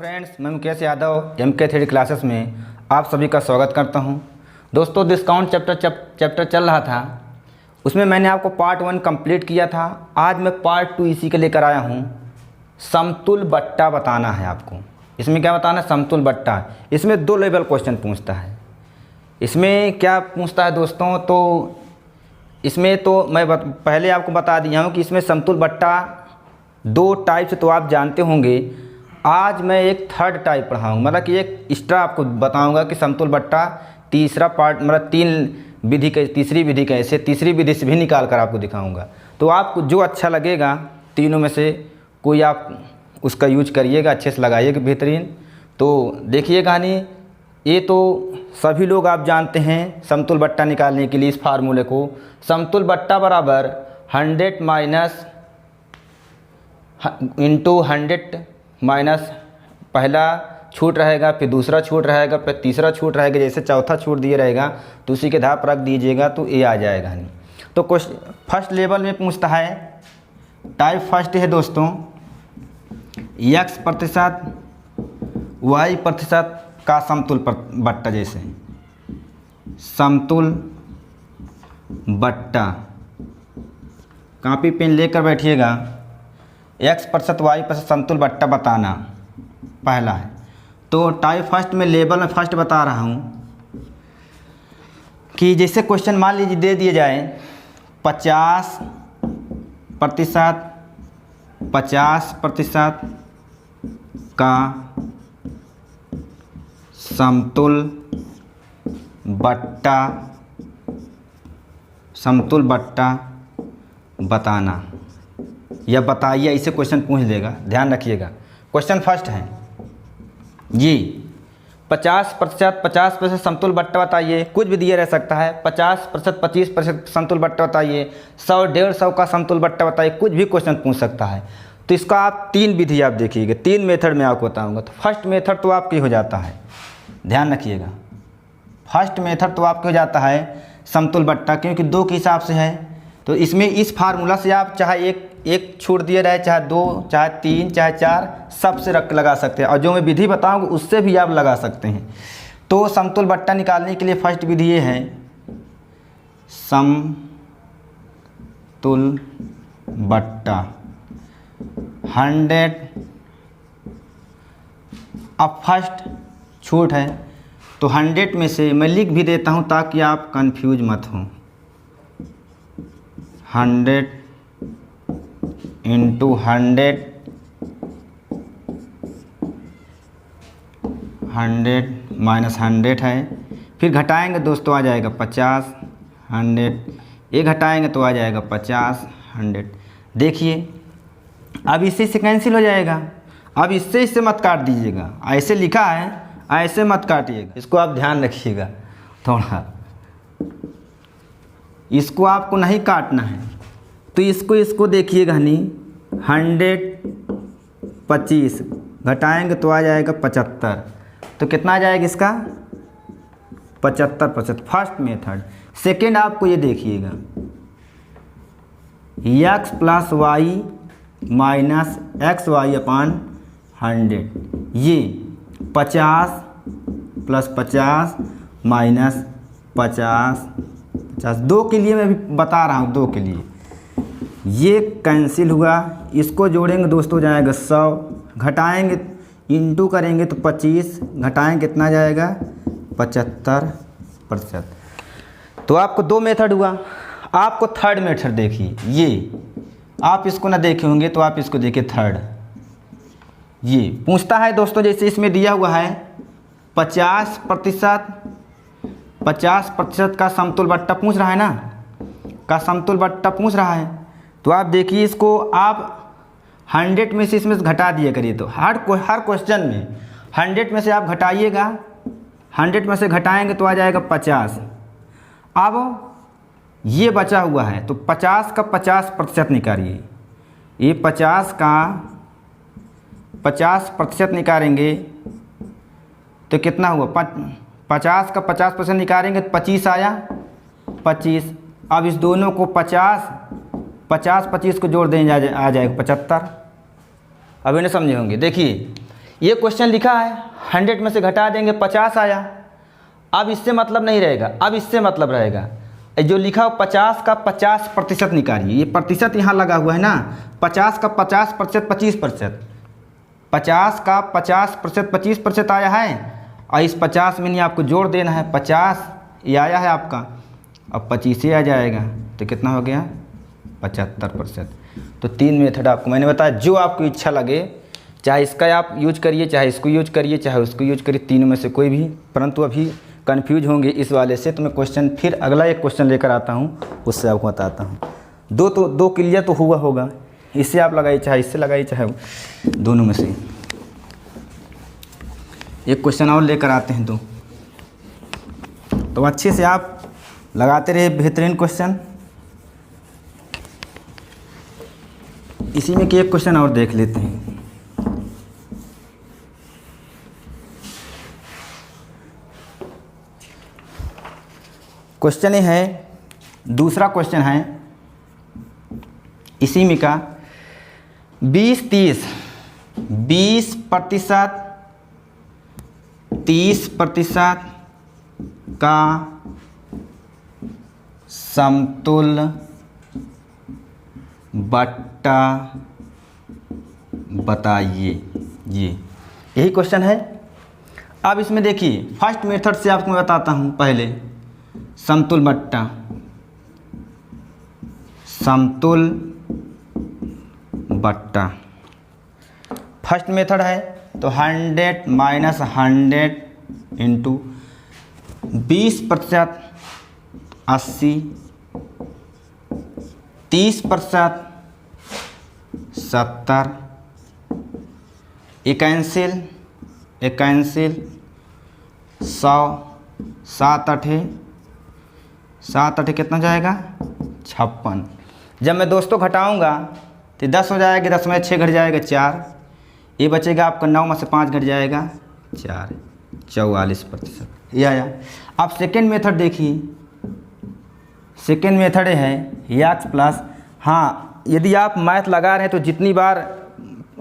Friends, मैं Mukesh Yadav MK theory classes में आप सभी का स्वागत करता हूं। दोस्तों, डिस्काउंट चैप्टर चल रहा था, उसमें मैंने आपको पार्ट 1 कंप्लीट किया था। आज मैं पार्ट 2 इसी के लेकर आया हूं। समतुल बट्टा बताना है आपको। इसमें क्या बताना है? समतुल बट्टा। इसमें 2 लेवल क्वेश्चन पूछता है। इसमें क्या पूछता है दोस्तों? तो इसमें तो मैं पहले आपको बता दिया हूँ कि इसमें समतुल बट्टा 2 टाइप से तो आप जानते होंगे। आज मैं एक थर्ड टाइप पढ़ाऊँगा, मतलब कि एक एक्स्ट्रा आपको बताऊँगा कि समतुल बट्टा तीसरा पार्ट, मतलब 3 विधि के, तीसरी विधि कैसे, तीसरी विधि से भी निकाल कर आपको दिखाऊँगा। तो आपको जो अच्छा लगेगा तीनों में से कोई आप उसका यूज करिएगा, अच्छे से लगाइएगा बेहतरीन। तो देखिए कहानी, ये तो सभी लोग आप जानते हैं समतुल बट्टा निकालने के लिए इस फार्मूले को। समतुल बट्टा बराबर 100 माइनस इंटू 100 माइनस पहला छूट रहेगा, फिर दूसरा छूट रहेगा, फिर तीसरा छूट रहेगा। जैसे चौथा छूट दिया रहेगा तो उसी के आधार पर रख दीजिएगा तो ये आ जाएगा। तो क्वेश्चन फर्स्ट लेवल में पूछता है, टाइप फर्स्ट है दोस्तों, x प्रतिशत y प्रतिशत का समतुल बट्टा। जैसे समतुल बट्टा, कॉपी पेन लेकर बैठिएगा। x प्रतिशत y प्रतिशत समतुल बट्टा बताना पहला है। तो टाइप फर्स्ट में लेवल में फर्स्ट बता रहा हूँ कि जैसे क्वेश्चन मान लीजिए दे दिए जाए 50% का समतुल बट्टा बताना, या बताइए, ऐसे क्वेश्चन पूछ लेगा। ध्यान रखिएगा, क्वेश्चन फर्स्ट है जी 50% समतुल बट्टा बताइए। कुछ भी दिया रह सकता है। 50%, 25% समतुल बट्टा बताइए। 100, 150 का समतुल बट्टा बताइए। कुछ भी क्वेश्चन पूछ सकता है। तो इसका आप 3 विधि आप देखिएगा, 3 मेथड में आपको बताऊंगा। तो फर्स्ट मेथड तो आपकी हो जाता है, ध्यान रखिएगा, फर्स्ट मेथड तो आपके हो जाता है समतुल बट्टा, क्योंकि 2 के हिसाब से है। तो इसमें इस फार्मूला से आप चाहे एक छूट दिए रहे, चाहे 2, चाहे 3, चाहे 4, सबसे रख लगा सकते हैं। और जो मैं विधि बताऊंगा उससे भी आप लगा सकते हैं। तो समतुल बट्टा निकालने के लिए फर्स्ट विधि ये है, समतुल बट्टा 100। अब फर्स्ट छूट है तो 100 में से मैं लिख भी देता हूं ताकि आप कंफ्यूज मत हो। 100 इंटू 100 माइनस 100 है। फिर घटाएंगे दोस्तों, आ जाएगा 50, 100। ये घटाएंगे तो आ जाएगा 50, 100। देखिए अब इससे कैंसिल हो जाएगा। अब इससे मत काट दीजिएगा, ऐसे लिखा है, ऐसे मत काटिएगा। इसको आप ध्यान रखिएगा थोड़ा, इसको आपको नहीं काटना है। तो इसको देखिएगा नहीं, 125 घटाएंगे तो आ जाएगा 75। तो कितना आ जाएगा इसका? 75%। First method. सेकेंड आपको ये देखिएगा, x plus y minus x y upon 100। ये 50 प्लस 50 माइनस 50। 2 के लिए मैं भी बता रहा हूँ, 2 के लिए ये कैंसिल हुआ। इसको जोड़ेंगे दोस्तों, जाएगा 100। घटाएंगे इंटू करेंगे तो 25, घटाएंगे कितना जाएगा? 75%। तो आपको 2 मेथड हुआ। आपको थर्ड मेथड देखिए, ये आप इसको ना देखे होंगे तो आप इसको देखिए। थर्ड ये पूछता है दोस्तों, जैसे इसमें दिया हुआ है 50% का समतुल बट्टा पूछ रहा है ना, का समतुल बट्टा पूछ रहा है। तो आप देखिए, इसको आप 100 में से इसमें से घटा दिया करिए। तो हर क्वेश्चन में 100 में से आप घटाइएगा, 100 में से घटाएंगे तो आ जाएगा 50। अब ये बचा हुआ है तो 50 का 50% निकालिए। ये 50 का 50% निकालेंगे तो कितना हुआ? 50 का 50% निकालेंगे तो 25 आया, 25। अब इस दोनों को 50 25 को जोड़ देंगे, आ जाएगा 75। अब इन्हें समझे होंगे। देखिए ये क्वेश्चन लिखा है 100 में से घटा देंगे 50 आया। अब इससे मतलब नहीं रहेगा, अब इससे मतलब रहेगा जो लिखा हो 50 का 50% निकालिए। ये प्रतिशत यहाँ लगा हुआ है ना, 50 का 50% 25%, 50 का 50% 25% आया है और इस 50 में नहीं आपको जोड़ देना है, 50 ये आया है आपका, अब 25 ही आ जाएगा तो कितना हो गया 75%। तो 3 मेथड आपको मैंने बताया, जो आपको इच्छा लगे, चाहे इसका आप यूज करिए, चाहे इसको यूज करिए, चाहे उसको यूज करिए, तीनों में से कोई भी। परंतु अभी कंफ्यूज होंगे इस वाले से, तो मैं क्वेश्चन फिर अगला एक क्वेश्चन लेकर आता हूँ, उससे आपको बताता हूँ। दो क्लियर तो हुआ होगा, इससे आप लगाइए, चाहे इससे लगाइए, चाहे दोनों में से एक क्वेश्चन और लेकर आते हैं। तो अच्छे से आप लगाते रहे बेहतरीन क्वेश्चन। इसी में कि एक क्वेश्चन और देख लेते हैं। क्वेश्चन ये है, दूसरा क्वेश्चन है इसी में का 20-30, 20% 30% का समतुल्य बट्टा बताइए। यही क्वेश्चन है। अब इसमें देखिए फर्स्ट मेथड से आपको मैं बताता हूँ। पहले समतुल्य बट्टा, समतुल्य बट्टा फर्स्ट मेथड है, तो 100 - 100 इंटू 20% 80, 30% 70, एक कैंसिल 100, 7 8 कितना जाएगा 56। जब मैं दोस्तों घटाऊंगा तो 10 हो जाएगा, 10 में 6 घट जाएगा 4, ये बचेगा आपका 9 में से 5 घट जाएगा 4, 44%। ये आया। अब सेकेंड मेथड देखिए, सेकेंड मेथड है एक्स प्लस। हाँ, यदि आप मैथ लगा रहे हैं तो जितनी बार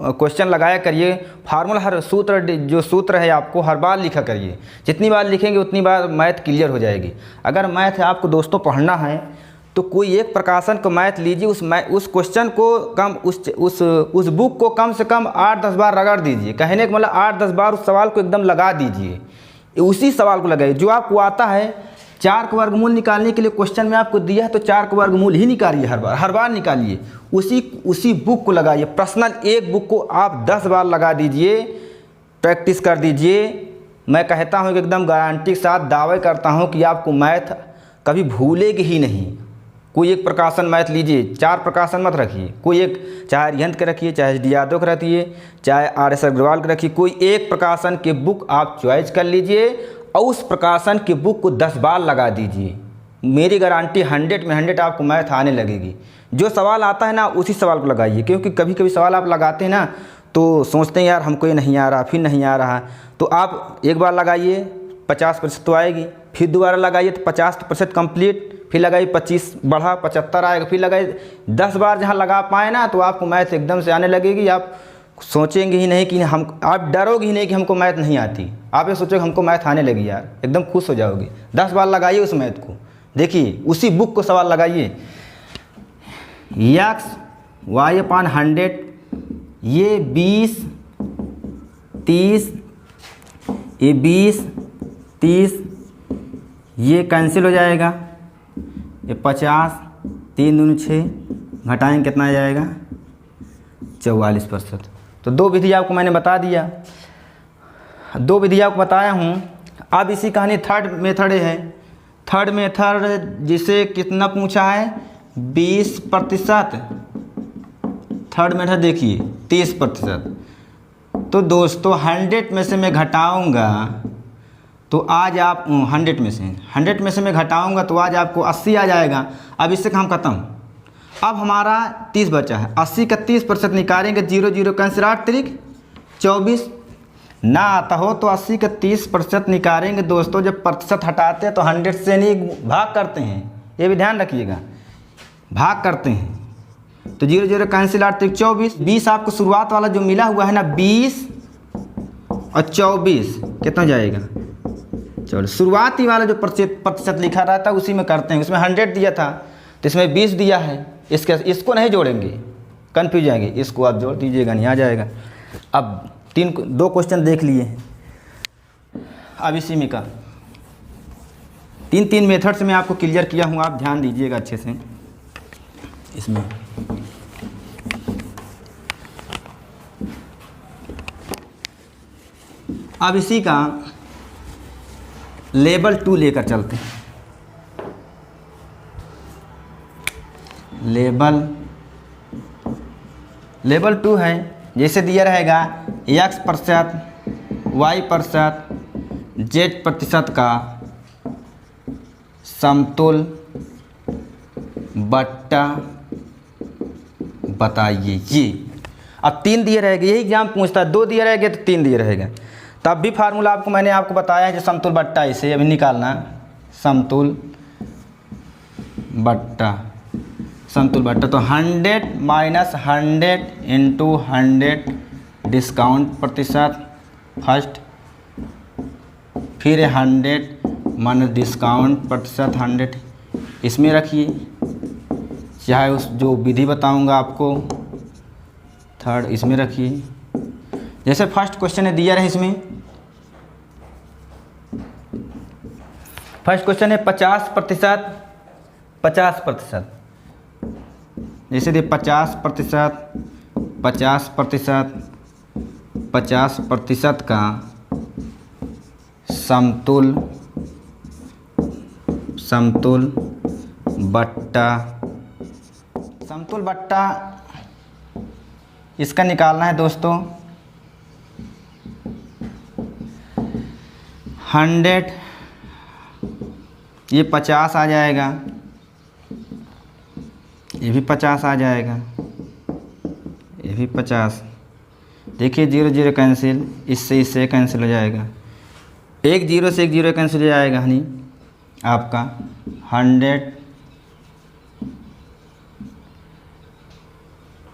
क्वेश्चन लगाया करिए, फार्मूला हर सूत्र, जो सूत्र है आपको हर बार लिखा करिए। जितनी बार लिखेंगे उतनी बार मैथ क्लियर हो जाएगी। अगर मैथ आपको दोस्तों पढ़ना है तो कोई एक प्रकाशन का मैथ लीजिए, उस क्वेश्चन को कम उस बुक को कम से कम 8-10 बार रगड़ दीजिए। कहने का मतलब 8-10 बार उस सवाल को एकदम लगा दीजिए, उसी सवाल को लगाइए जो आपको आता है। 4 का वर्गमूल निकालने के लिए क्वेश्चन में आपको दिया है तो 4 का वर्गमूल ही निकालिए, हर बार निकालिए, उसी बुक को लगाइए। पर्सनल एक बुक को आप 10 बार लगा दीजिए, प्रैक्टिस कर दीजिए। मैं कहता हूँ कि एकदम गारंटी के साथ दावे करता हूँ कि आपको मैथ कभी भूलेगी ही नहीं। कोई एक प्रकाशन मैथ लीजिए, 4 प्रकाशन मत रखिए, कोई एक, चाहे अरिहंत के रखिए, चाहे डी यादव के रखिए, चाहे RS अग्रवाल के रखिए, कोई एक प्रकाशन के बुक आप चॉइस कर लीजिए और उस प्रकाशन की बुक को 10 बार लगा दीजिए। मेरी गारंटी 100 में 100 आपको मैथ आने लगेगी। जो सवाल आता है ना उसी सवाल को लगाइए, क्योंकि कभी कभी सवाल आप लगाते हैं ना तो सोचते हैं यार हमको ये नहीं आ रहा, फिर नहीं आ रहा, तो आप एक बार लगाइए 50% तो आएगी, फिर दोबारा लगाइए तो 50% कंप्लीट, फिर लगाइए 25 बढ़ा 75 आएगा, फिर लगाइए 10 बार जहाँ लगा पाए ना तो आपको मैथ एकदम से आने लगेगी। आप सोचेंगे ही नहीं कि आप डरोगे ही नहीं कि हमको मैथ नहीं आती, आप ये सोचोगे हमको मैथ आने लगी यार, एकदम खुश हो जाओगे। 10 बार लगाइए उस मैथ को, देखिए उसी बुक को सवाल लगाइए। x y/100, ये 20 30, ये 20 30, ये कैंसिल हो जाएगा, ये 50, 3 दूनी 6, घटाएंगे कितना आ जाएगा 44%। तो 2 विधि आपको मैंने बता दिया, 2 विधि आपको बताया हूँ। अब इसी कहानी थर्ड मेथड है। थर्ड मेथड जिसे कितना पूछा है 20%, थर्ड मेथड देखिए 30%। तो दोस्तों 100 में से मैं घटाऊंगा तो आज आप 100 में से मैं घटाऊंगा तो आज आपको 80 आ जाएगा। अब इससे काम खत्म। अब हमारा 30 बचा है, 80 का 30% निकालेंगे, 0 0 कैंसिल, 8 त्रिक 24। ना आता हो तो 80 का 30% निकालेंगे दोस्तों। जब प्रतिशत हटाते हैं तो 100 से नहीं भाग करते हैं, ये भी ध्यान रखिएगा, भाग करते हैं। तो 0 0 कैंसिल, 8 त्रिक 24। 20 आपको शुरुआत वाला जो मिला हुआ है ना 20 और 24 कितना जाएगा? चलो शुरुआती वाला जो प्रतिशत लिखा रहता है उसी में करते हैं। उसमें 100 दिया था तो इसमें 20 दिया है, इसको नहीं जोड़ेंगे, कन्फ्यूज जाएंगे, इसको आप जोड़ दीजिएगा, नहीं आ जाएगा। अब 2 क्वेश्चन देख लिए हैं। अब इसी में का 3 मेथड से मैं आपको क्लियर किया हूँ, आप ध्यान दीजिएगा अच्छे से इसमें। अब इसी का लेवल 2 लेकर चलते हैं। लेवल 2 है, जैसे दिया रहेगा x% y% z% का समतुल बट्टा बताइए। ये अब 3 दिए रहेगा, यही एग्जाम पूछता है, 2 दिए रहेगा तो 3 दिए रहेगा। तब भी फार्मूला मैंने आपको बताया है जो समतुल बट्टा, इसे अभी निकालना, समतुल बट्टा तो 100 - 100 × 100 डिस्काउंट प्रतिशत फर्स्ट, फिर 100 माइनस डिस्काउंट प्रतिशत 100 इसमें रखिए, चाहे उस जो विधि बताऊंगा आपको थर्ड इसमें रखिए। जैसे फर्स्ट क्वेश्चन है दिया रहे, इसमें फर्स्ट क्वेश्चन है 50%, जैसे दे 50% का समतुल बट्टा इसका निकालना है दोस्तों। 100 ये 50 आ जाएगा, ये भी 50 आ जाएगा, ये भी 50। देखिए 0 0 कैंसिल, इससे कैंसिल हो जाएगा, 1 0 से 1 0 कैंसिल हो जाएगा, हनी आपका 100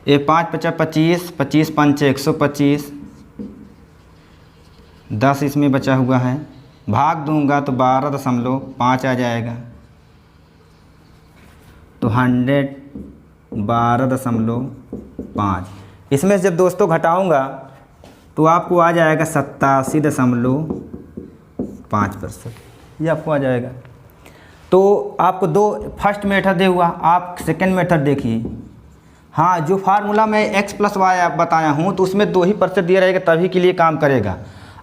ये 5 × 25 25 5 125 10 इसमें बचा हुआ है, भाग दूंगा तो 12.5 आ जाएगा, तो 100 12.5। इसमें जब दोस्तों घटाऊंगा तो आपको आ जाएगा 87.5%, ये आपको आ जाएगा। तो आपको 2 फर्स्ट मेथड दे हुआ, आप सेकंड मेथड देखिए। हाँ, जो फार्मूला मैं x + y बताया हूँ तो उसमें 2 ही % दिया रहेगा, तभी के लिए काम करेगा।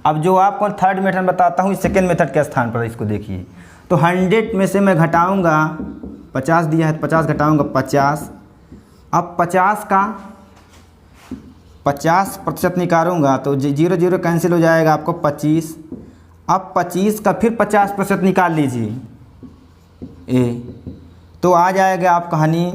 अब जो आपको थर्ड मेथड बताता हूँ, सेकंड मेथड के स्थान पर, इसको देखिए। तो 100 में से मैं घटाऊंगा, 50 दिया है, 50 घटाऊंगा 50। अब 50 का 50% निकालूंगा तो 0 0 कैंसिल हो जाएगा, आपको 25। अब 25 का फिर 50% निकाल लीजिए, तो आ जाएगा आपका हनी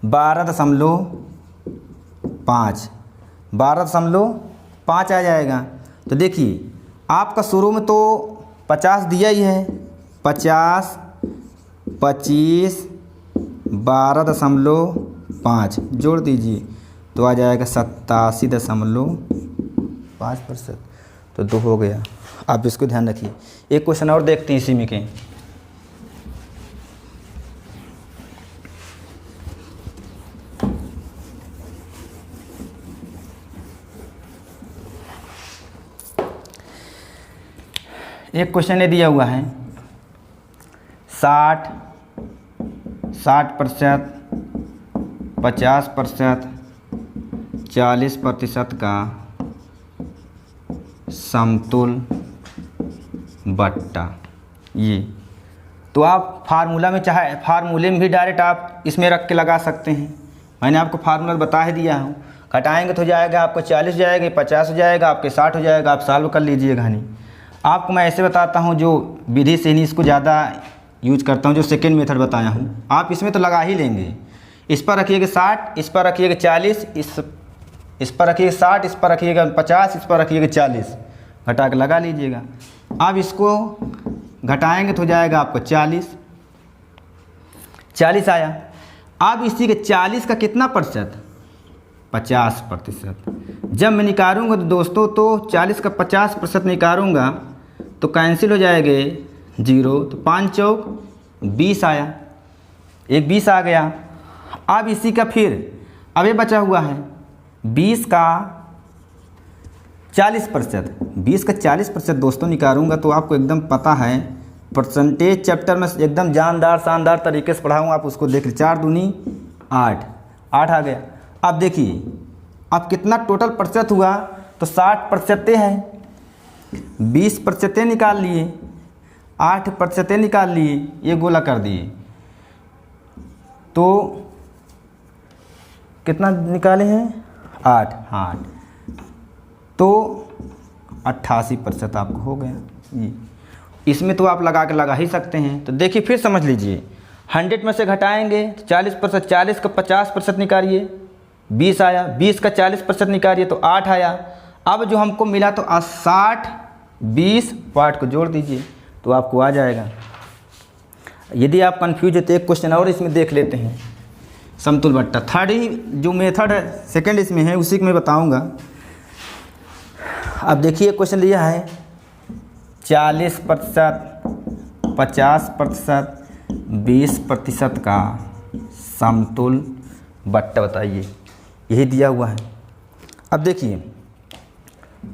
12.5 आ जाएगा। तो देखिए आपका शुरू में तो 50 दिया ही है, 50 25 12.5 जोड़ दीजिए तो आ जाएगा 87.5%, तो 2 हो गया। आप इसको ध्यान रखिए। एक क्वेश्चन और देखते हैं इसी में के। एक क्वेश्चन ये दिया हुआ है 60% 50% 40% का समतुल बट्टा। ये तो आप फार्मूला में, चाहे फार्मूले में भी डायरेक्ट आप इसमें रख के लगा सकते हैं। मैंने आपको फार्मूला बता ही दिया हूँ। घटाएंगे तो हो जाएगा आपको 40 हो जाएगा, 50 हो जाएगा, आपके 60 हो जाएगा। आप सॉल्व कर लीजिएगा। नहीं, आपको मैं ऐसे बताता हूँ जो विधि से नहीं, इसको ज़्यादा यूज करता हूँ, जो सेकेंड मेथड बताया हूँ। आप इसमें तो लगा ही लेंगे। इस पर रखिएगा 60, इस पर रखिएगा 40, इस पर रखिएगा 60, इस पर रखिएगा 50, इस पर रखिएगा 40, घटा के लगा लीजिएगा। अब इसको घटाएंगे तो हो जाएगा आपको 40 आया। अब इसी के 40 का कितना प्रतिशत, 50%। जब मैं निकालूंगा तो दोस्तों तो 40 का 50% निकालूंगा तो कैंसिल हो जाएंगे 0, तो 5 चौक 20 आया, एक 20 आ गया। अब इसी का फिर अब ये बचा हुआ है 20 का 40%, 20 का 40% दोस्तों निकालूंगा तो आपको एकदम पता है परसेंटेज चैप्टर में एकदम जानदार शानदार तरीके से पढ़ाऊँगा, आप उसको देख लीजिए। 4 दूनी 8, 8 आ गया। अब देखिए अब कितना टोटल प्रतिशत हुआ, तो 60% है, 20% निकाल लिए, 8% निकाल लिए, ये गोला कर दिए, तो कितना निकाले हैं 8, हाँ, तो 88% आपको हो गया जी। इसमें तो आप लगा ही सकते हैं। तो देखिए फिर समझ लीजिए 100 में से घटाएंगे तो 40%, 40 का 50% निकालिए 20 आया, 20 का 40% निकालिए तो 8 आया। अब जो हमको मिला तो 60 20 पार्ट को जोड़ दीजिए तो आपको आ जाएगा। यदि आप कंफ्यूज है तो एक क्वेश्चन और इसमें देख लेते हैं, समतुल बट्टा। थर्ड ही जो मेथड है सेकंड इसमें है, उसी को मैं बताऊंगा। अब देखिए क्वेश्चन दिया है 40%, 50%, 20% का समतुल बट्टा बताइए, यही दिया हुआ है। अब देखिए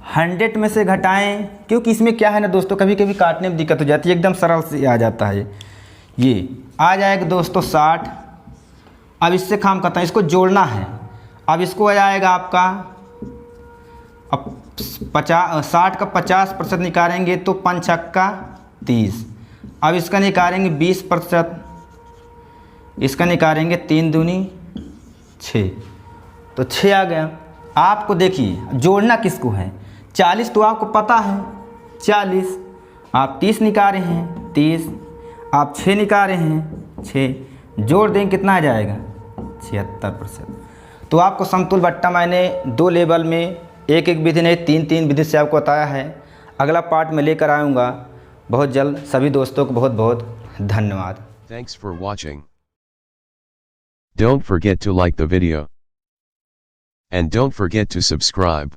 100 में से घटाएं, क्योंकि इसमें क्या है ना दोस्तों, कभी कभी काटने में दिक्कत हो जाती है, एकदम सरल से आ जाता है। ये आ जाएगा दोस्तों 60। अब इससे काम करता है, इसको जोड़ना है। अब इसको आ जाएगा आपका, अब 60 का 50% निकालेंगे तो 5 छक्का 30। अब इसका निकालेंगे 20%, इसका निकालेंगे 3 दूनी 6, तो 6 आ गया। आपको देखिए जोड़ना किसको है, 40 तो आपको पता है 40, आप 30 निकाल रहे हैं 30, आप 6 निकाल रहे हैं 6, जोड़ देंगे कितना आ जाएगा 76%। तो आपको समतुल बट्टा मैंने 2 लेवल में, एक विधि नहीं 3 विधि से आपको बताया है। अगला पार्ट में लेकर आऊँगा बहुत जल्द। सभी दोस्तों को बहुत बहुत धन्यवाद। Thanks for watching. Don't forget to like the video. And don't forget to subscribe.